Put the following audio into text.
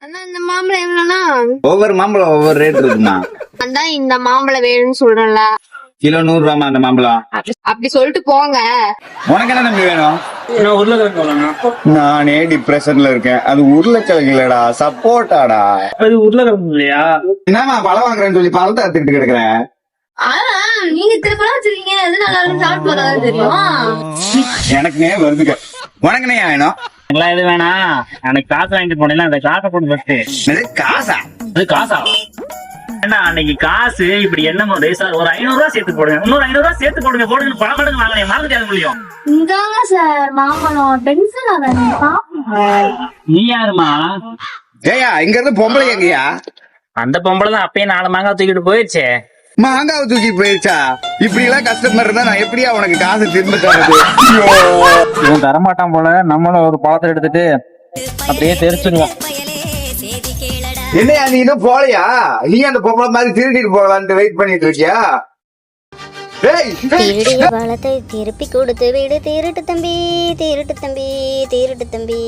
அண்ணா இந்த மாம்பழம் எவ்வளோண்ணா? ஒவ்வொரு மாம்பழம் ஒவ்வொரு ரேட் இருக்குமா. அதான் இந்த மாம்பழம் வேணும்னு சொல்றேன்ல. கிலோ 100 ரூபாமா அந்த மாம்பழம். அப்படி சொல்லிட்டு போங்க. உனக்கு என்ன நம்பி வேணும்? நானே டிப்ரெஷன்ல இருக்கேன். அது உருளைக்கிழங்கு இல்லடா, சப்போட்டாடா. அது உருளைக்கிழங்கு இல்லையா? என்னமா பழம் வாங்குறேன்னு சொல்லி பழத்தை எடுத்துக்கிட்டு கிடக்குறேன். நீங்க திருப்பலாம் வச்சிருக்கீங்க, எது நல்லா சாப்பிட்டு வராது தெரியும். எனக்குனே வருதுங்க. உனக்குனே வேணும்? எது வேணாம், எனக்கு காசு வாங்கிட்டு போனேன். அந்த காசை போட்டு ஃபர்ஸ்ட். காசா? அது காசா? ஏன்னா அன்னைக்கு காசு இப்படி என்ன சார், ஒரு 500 ரூபாய் சேர்த்து போடுங்க, இன்னொரு 500 ரூபாய் சேர்த்து போடுங்க, போடுங்க பல மடங்கு வாங்க, மறந்துட்டு முடியும். இந்தாங்க சார் மாம்பழம், டென்ஷன் ஆகாதீங்க. நீ யாருமா? ஏயா இங்க இருந்து பொம்பளை எங்கயா? அந்த பொம்பளை தான் அப்பயே 4 மாங்காய் தூக்கிட்டு போயிடுச்சே. மாங்காவை தூக்கி போயிருச்சா? இப்படி எல்லாம் கஸ்டமர் இருந்தா நான் எப்படியா உனக்கு காசு திரும்ப தரது? இவன் தரமாட்டான் போல. நம்மளும் ஒரு பழத்தை எடுத்துட்டு அப்படியே தெரிச்சிருவோம். என்னையா நீ இன்னும் போலையா? நீ அந்த பொம்பளை மாதிரி திருடிட்டு போகலான்ட்டு வெயிட் பண்ணிட்டு இருக்கியா? திருடிய பழத்தை திருப்பி கொடுத்து விடு, திருட்டு தம்பி, திருட்டு தம்பி, திருட்டு தம்பி.